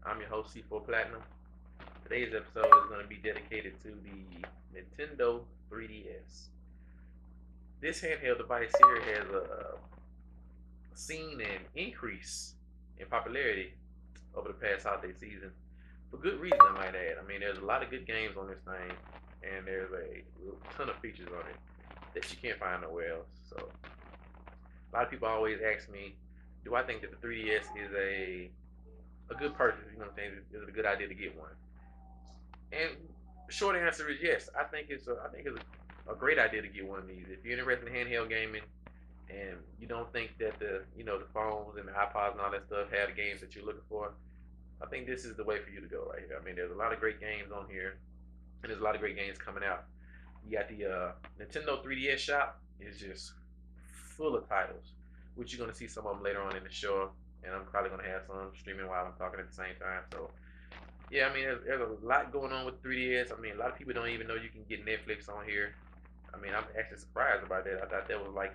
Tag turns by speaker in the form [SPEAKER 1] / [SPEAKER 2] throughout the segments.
[SPEAKER 1] I'm your host, C4 Platinum. Today's episode is going to be dedicated to the Nintendo 3DS. This handheld device here has seen an increase in popularity over the past holiday season for good reason, I might add. I mean, there's a lot of good games on this thing, and there's a ton of features on it that you can't find nowhere else. So, a lot of people always ask me, do I think that the 3DS is a good purchase? You know what I'm saying? Is it a good idea to get one? And short answer is yes. I think it's a great idea to get one of these. If you're interested in handheld gaming and you don't think that the phones and the iPods and all that stuff have the games that you're looking for, I think this is the way for you to go right here. I mean, there's a lot of great games on here, and there's a lot of great games coming out. You got the Nintendo 3DS shop is just full of titles, which you're gonna see some of them later on in the show, and I'm probably gonna have some streaming while I'm talking at the same time. So yeah, I mean, there's a lot going on with 3DS. I mean, a lot of people don't even know you can get Netflix on here. I mean, I'm actually surprised about that. I thought that was like,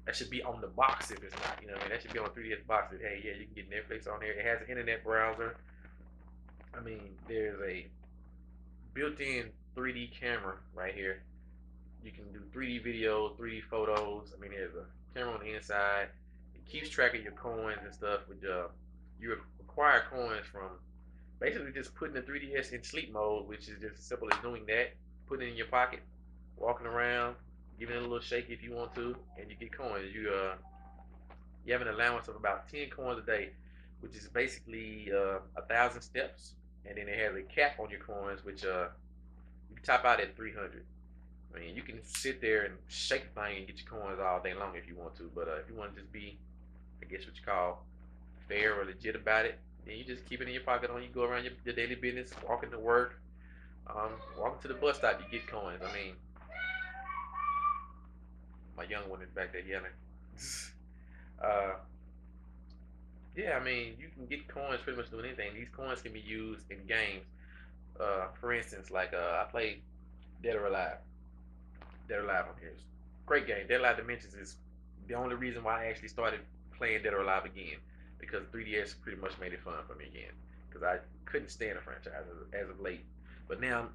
[SPEAKER 1] that should be on the box if it's not. You know, what I mean, that should be on the 3DS box. That hey, yeah, you can get Netflix on here. It has an internet browser. I mean, there's a built-in 3D camera right here. You can do 3D videos, 3D photos. I mean, there's a camera on the inside. It keeps track of your coins and stuff. With you acquire coins from basically just putting the 3DS in sleep mode, which is just as simple as doing that, putting it in your pocket, walking around, giving it a little shake if you want to, and you get coins. You have an allowance of about 10 coins a day, which is basically 1,000 steps, and then it has a cap on your coins, which you can top out at 300. I mean, you can sit there and shake the thing and get your coins all day long if you want to, but if you want to just be, I guess what you call fair or legit about it, then you just keep it in your pocket on you go around your daily business, walking to work, walking to the bus stop, you get coins. I mean, my young one is back there yelling. uh, yeah, I mean, you can get coins pretty much doing anything. These coins can be used in games. For instance, like I play Dead or Alive. Dead or Alive on here. It's a great game. Dead or Alive Dimensions is the only reason why I actually started playing Dead or Alive again, because 3DS pretty much made it fun for me again. Because I couldn't stand the franchise as of late, but now I'm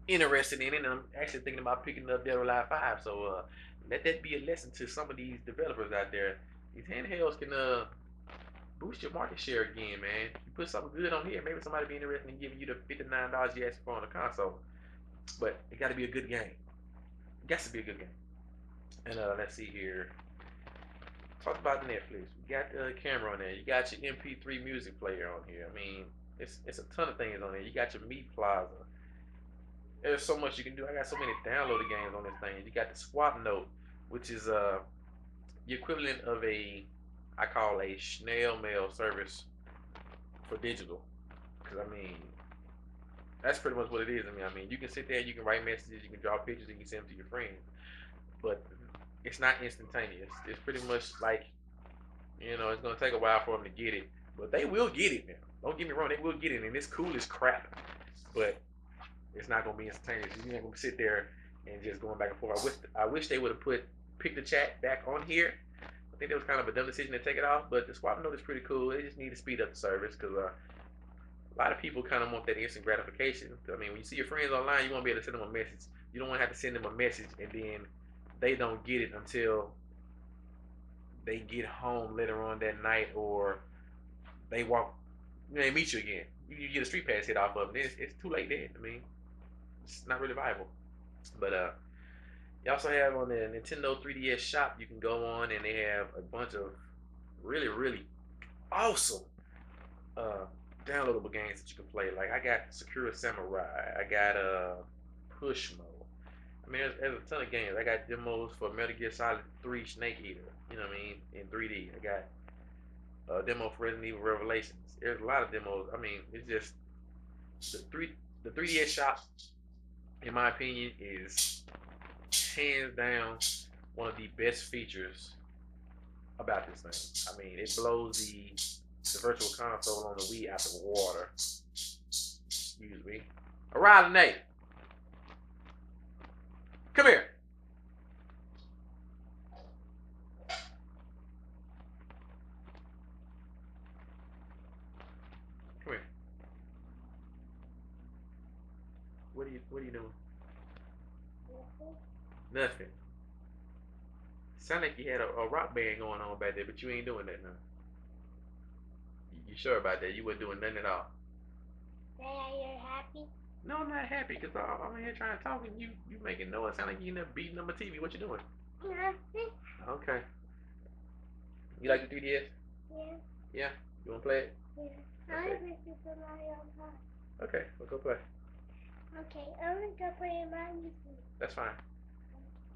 [SPEAKER 1] interested in it, and I'm actually thinking about picking up Dead or Alive 5. So let that be a lesson to some of these developers out there. These handhelds can boost your market share again, man. You put something good on here, maybe somebody be interested in giving you the $59 you asked for on the console. But it got to be a good game. It got to be a good game. And let's see here. Talk about Netflix. You got the camera on there. You got your MP3 music player on here. I mean, it's a ton of things on there. You got your Meat Plaza. There's so much you can do. I got so many downloaded games on this thing. You got the Swap Note, which is the equivalent of I call a snail mail service for digital. Because I mean, that's pretty much what it is. I mean, you can sit there, you can write messages, you can draw pictures, and you can send them to your friends. But it's not instantaneous. It's pretty much like, it's gonna take a while for them to get it, but they will get it now. Don't get me wrong, they will get it, and it's cool as crap. But it's not gonna be instantaneous. You're not gonna sit there and just going back and forth. I wish they would have put pick the chat back on here. I think that was kind of a dumb decision to take it off, but the swap note is pretty cool. They just need to speed up the service because a lot of people kind of want that instant gratification. I mean, when you see your friends online, you want to be able to send them a message. You don't want to have to send them a message and then they don't get it until they get home later on that night, or they walk, they meet you again. You get a street pass hit off of them. It's too late then. I mean, it's not really viable. But you also have on the Nintendo 3DS shop, you can go on and they have a bunch of really, really awesome uh, downloadable games that you can play. Like I got Sakura Samurai, I got Push Mode. I mean, there's a ton of games. I got demos for Metal Gear Solid 3 Snake Eater. You know what I mean? In 3D. I got a demo for Resident Evil Revelations. There's a lot of demos. I mean, it's just the 3DS shop, in my opinion, is hands down one of the best features about this thing. I mean, it blows the virtual console on the Wii out the water. Excuse me. O'Reilly Nate, come here. What are you doing? Nothing. Sound like you had a rock band going on back there, but you ain't doing that now. You sure about that? You wasn't doing nothing at all.
[SPEAKER 2] Dad, you're happy?
[SPEAKER 1] No, I'm not happy because I'm here trying to talk and you making noise. Sound like you in there beating on my TV. What you doing?
[SPEAKER 2] Nothing.
[SPEAKER 1] Okay. You like the 3DS?
[SPEAKER 2] Yeah.
[SPEAKER 1] Yeah. You wanna play it?
[SPEAKER 2] Yeah. I want to play Super Mario Kart.
[SPEAKER 1] Okay, we'll go play.
[SPEAKER 2] Okay, I want to go play Mario.
[SPEAKER 1] That's fine.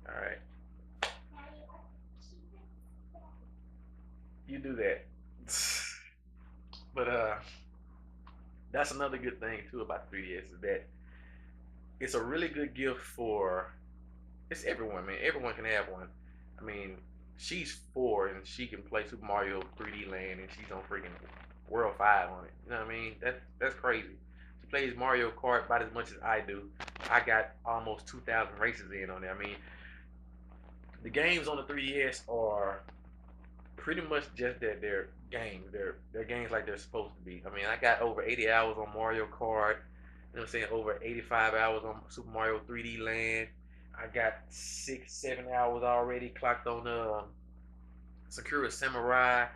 [SPEAKER 1] All right. You do that. But that's another good thing too about the 3DS is that it's a really good gift for it's everyone, man. Everyone can have one. I mean, she's 4 and she can play Super Mario 3D Land and she's on freaking World 5 on it. You know what I mean? That's crazy. She plays Mario Kart about as much as I do. I got almost 2,000 races in on there. I mean, the games on the 3DS are pretty much just that they're games. They're games like they're supposed to be. I mean, I got over 80 hours on Mario Kart. You know what I'm saying? Over 85 hours on Super Mario 3D Land. I got 6, 7 hours already clocked on Sakura Samurai.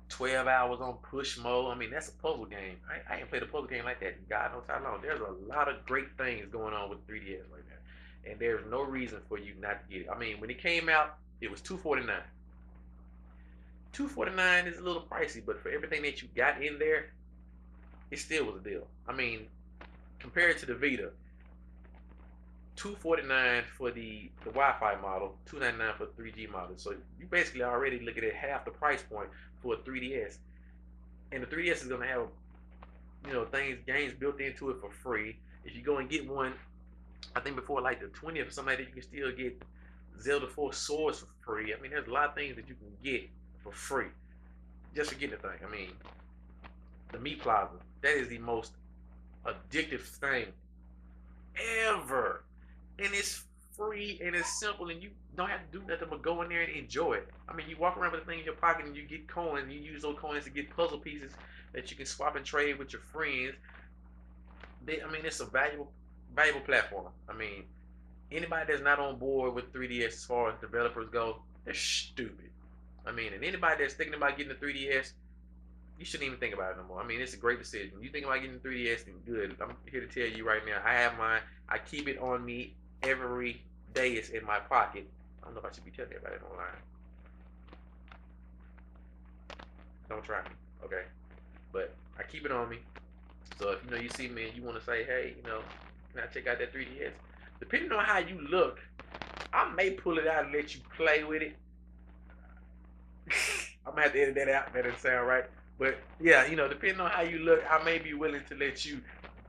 [SPEAKER 1] 12 hours on push mode. I mean, that's a puzzle game. I ain't played a puzzle game like that in God knows how long. There's a lot of great things going on with 3DS right now. And there's no reason for you not to get it. I mean, when it came out, it was $249. $249 is a little pricey, but for everything that you got in there, it still was a deal. I mean, compared to the Vita, $249 for the Wi-Fi model, $299 for the 3G model. So you basically already looking at half the price point for a 3DS. And the 3DS is gonna have, games built into it for free. If you go and get one, I think before like the 20th or something like that, you can still get Zelda 4 Swords for free. I mean, there's a lot of things that you can get for free just for getting the thing. I mean, the Meat Plaza, that is the most addictive thing ever, and it's free and it's simple, and you don't have to do nothing but go in there and enjoy it. I mean, you walk around with the thing in your pocket and you get coins, and you use those coins to get puzzle pieces that you can swap and trade with your friends. It's a valuable platform. I mean, anybody that's not on board with 3DS as far as developers go, they're stupid. I mean, and anybody that's thinking about getting a 3DS, you shouldn't even think about it no more. I mean, it's a great decision. You think about getting a 3DS, then good. I'm here to tell you right now, I have mine. I keep it on me every day. It's in my pocket. I don't know if I should be telling everybody online. Don't try me, okay? But I keep it on me. So if you see me and you want to say, hey, can I check out that 3DS? Depending on how you look, I may pull it out and let you play with it. I'm gonna have to edit that out. That doesn't sound right. But yeah, depending on how you look, I may be willing to let you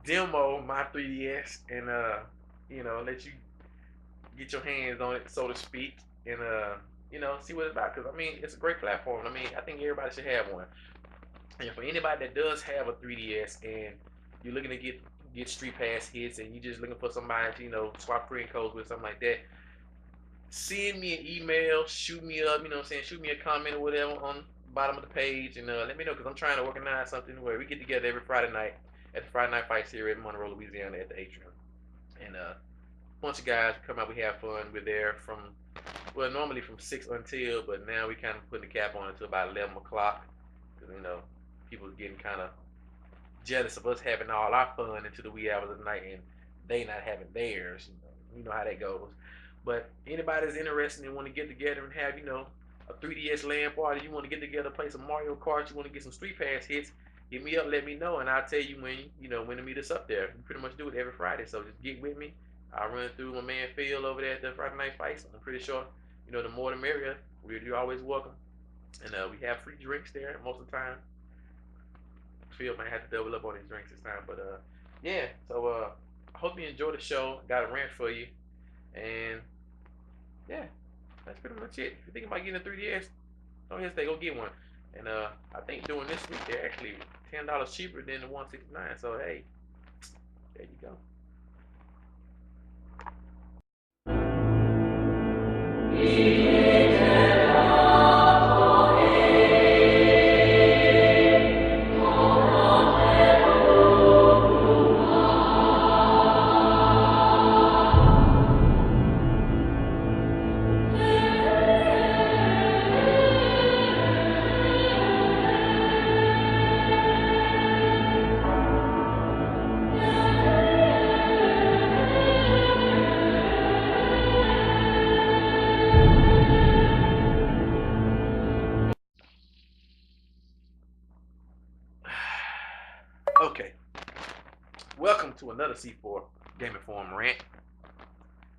[SPEAKER 1] demo my 3DS and let you get your hands on it, so to speak, and see what it's about. Because I mean, it's a great platform. I mean, I think everybody should have one. And for anybody that does have a 3DS and you're looking to get Street Pass hits and you're just looking for somebody to swap friend codes with, something like that, send me an email, shoot me up, shoot me a comment or whatever on the bottom of the page, and let me know, because I'm trying to organize something where we get together every Friday night at the Friday Night Fights here in Monroe, Louisiana at the Atrium. And a bunch of guys come out, we have fun. We're there normally from 6 until, but now we kind of putting the cap on until about 11 o'clock, because people are getting kind of jealous of us having all our fun into the wee hours of the night and they not having theirs. You know how that goes. But anybody that's interested and want to get together and have a 3DS LAN party, you want to get together, play some Mario Kart, you want to get some Street Pass hits, hit me up, let me know, and I'll tell you when to meet us up there. We pretty much do it every Friday, so just get with me. I'll run through my man Phil over there at the Friday Night Fights. I'm pretty sure the more the merrier. You're always welcome, and we have free drinks there most of the time. Phil might have to double up on his drinks this time, but yeah. So I hope you enjoy the show. Got a rant for you, and yeah, that's pretty much it. If you're thinking about getting a 3DS, don't hesitate, go get one. And I think doing this week they're actually $10 cheaper than the $169. So hey, there you go. Okay, welcome to another C4 Gaming Forum rant.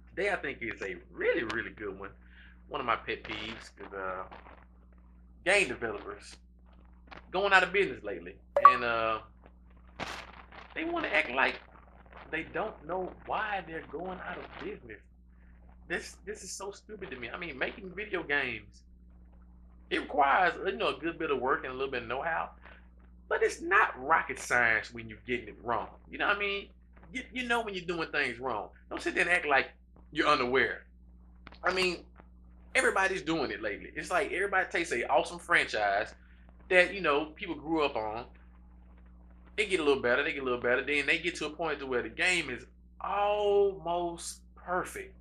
[SPEAKER 1] Today I think is a really, really good one. One of my pet peeves is game developers going out of business lately, and they want to act like they don't know why they're going out of business. This is so stupid to me. I mean, making video games, it requires a good bit of work and a little bit of know-how. But it's not rocket science when you're getting it wrong. You know what I mean? You know when you're doing things wrong. Don't sit there and act like you're unaware. I mean, everybody's doing it lately. It's like everybody takes a awesome franchise that people grew up on. They get a little better, they get a little better, then they get to a point to where the game is almost perfect.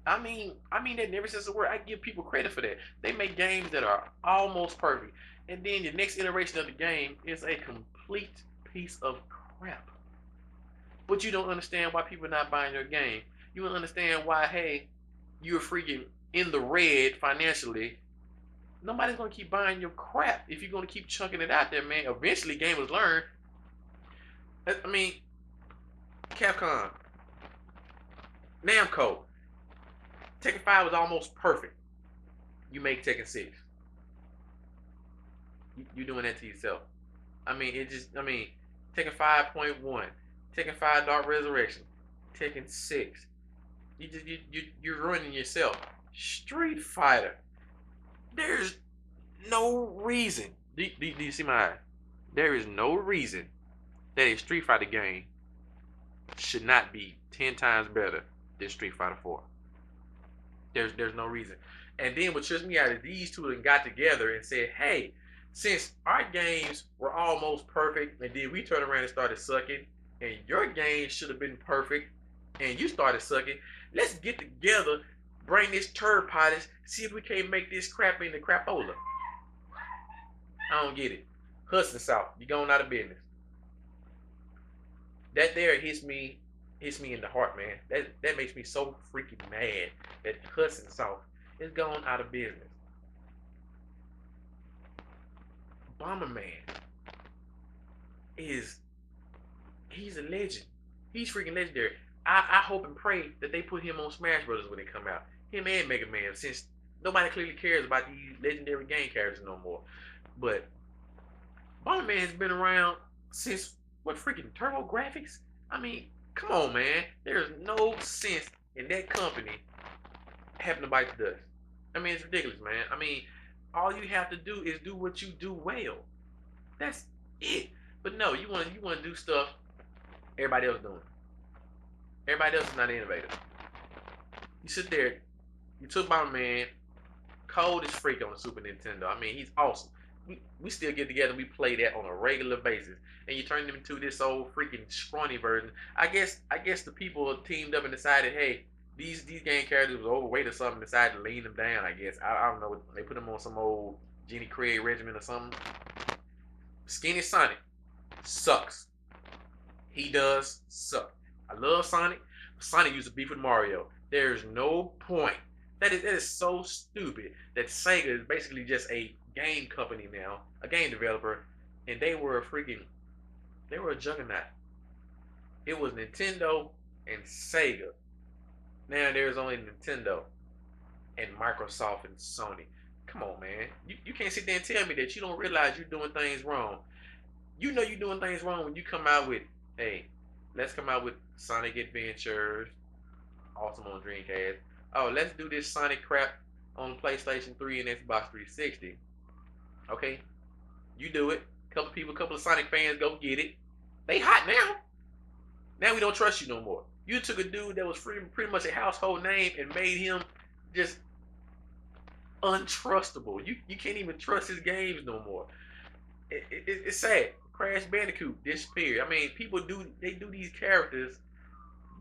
[SPEAKER 1] I mean that in every sense of the word. I give people credit for that. They make games that are almost perfect, and then the next iteration of the game is a complete piece of crap. But you don't understand why people are not buying your game. You don't understand why, hey, you're freaking in the red financially. Nobody's gonna keep buying your crap if you're gonna keep chunking it out there, man. Eventually, gamers learn. I mean, Capcom, Namco, Tekken 5 was almost perfect. You make Tekken 6. You're doing that to yourself. I mean, Tekken 5.1, Tekken 5 Dark Resurrection, Tekken 6. You're ruining yourself. Street Fighter. There's no reason. Do you see my eye? There is no reason that a Street Fighter game should not be 10 times better than Street Fighter 4. There's no reason. And then what trips me out is these two got together and said, hey, since our games were almost perfect, and then we turned around and started sucking, and your game should have been perfect, and you started sucking, let's get together, bring this turd potties, see if we can't make this crap into crapola. I don't get it. Hudson South, you're going out of business. That there hits me in the heart, man. That makes me so freaking mad that Hudson South is going out of business. Bomberman he's a legend. He's freaking legendary. I hope and pray that they put him on Smash Brothers when they come out. Him and Mega Man, since nobody clearly cares about these legendary game characters no more. But Bomberman has been around since what, freaking Turbo Graphics? I mean, come on, man. There's no sense in that company having to bite the dust. I mean, it's ridiculous, man. I mean, all you have to do is do what you do well. That's it. But no, you want to do stuff everybody else doing. Everybody else is not innovative. You sit there, you took Bomberman, cold as freak on the Super Nintendo. I mean, he's awesome. We still get together and we play that on a regular basis. And you turn them into this old freaking scrawny version. I guess the people teamed up and decided, hey, these game characters was overweight or something, decided to lean them down, I guess. I don't know. They put them on some old Jenny Craig regimen or something. Skinny Sonic sucks. He does suck. I love Sonic. Sonic used to beef with Mario. There's no point. That is so stupid that Sega is basically just a game company now, a game developer, and they were a juggernaut. It was Nintendo and Sega. Now there's only Nintendo and Microsoft and Sony. Come on, man. You can't sit there and tell me that you don't realize you're doing things wrong. You know you're doing things wrong when you come out with, hey, let's come out with Sonic Adventures, awesome on Dreamcast. Oh, let's do this Sonic crap on PlayStation 3 and Xbox 360. Okay, you do it. Couple of Sonic fans go get it. They hot now. Now we don't trust you no more. You took a dude that was pretty much a household name and made him just untrustable. You can't even trust his games no more. It's sad. Crash Bandicoot disappeared. I mean, people do these characters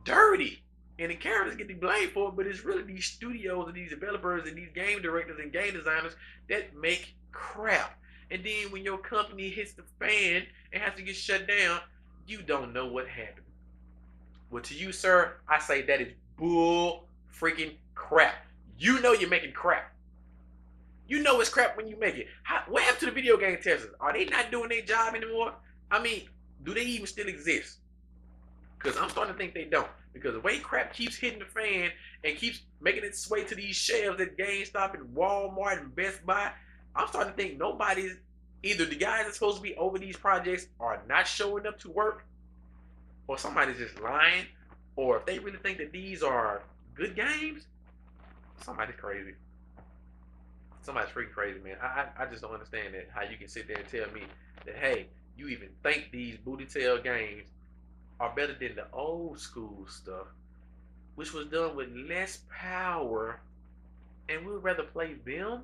[SPEAKER 1] dirty, and the characters get the blame for it, but it's really these studios and these developers and these game directors and game designers that make crap. And then when your company hits the fan and has to get shut down, you don't know what happened. Well, to you, sir, I say that is bull freaking crap. You know you're making crap. You know it's crap when you make it. What happened to the video game testers? Are they not doing their job anymore? I mean, Do they even still exist? Because I'm starting to think they don't. Because the way crap keeps hitting the fan and keeps making its way to these shelves at GameStop and Walmart and Best Buy, I'm starting to think nobody's, either the guys that's supposed to be over these projects are not showing up to work, or somebody's just lying, or if they really think that these are good games, somebody's crazy. Somebody's freaking crazy, man. I just don't understand that, how you can sit there and tell me that, hey, you even think these booty tail games are better than the old school stuff, which was done with less power, and we'd rather play them.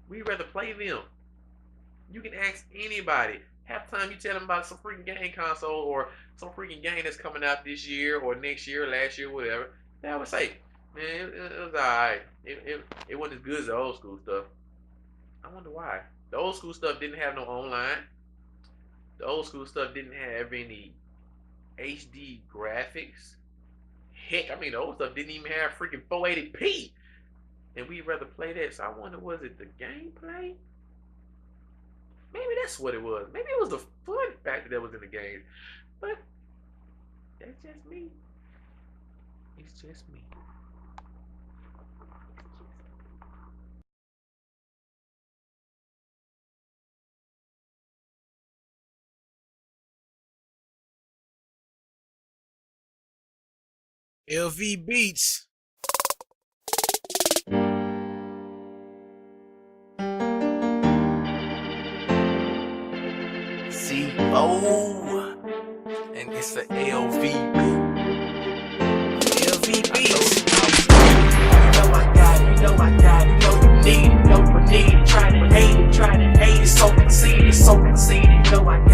[SPEAKER 1] We'd rather play them. You can ask anybody. Half the time you tell them about some freaking game console or some freaking game that's coming out this year or next year, last year, whatever. They always say, man, it was alright. It wasn't as good as the old school stuff. I wonder why. The old school stuff didn't have no online. The old school stuff didn't have any HD graphics. Heck, I mean, the old stuff didn't even have freaking 480p. And we'd rather play that. So I wonder, was it the gameplay? Maybe that's what it was. Maybe it was the fun factor that was in the game. But that's just me. It's just me.
[SPEAKER 3] LV Beats. C4, and it's a LV Beats. You know I got it, you know I got it, you know you need it, you know you need it. Try to hate it, it's so conceited, you know I got it.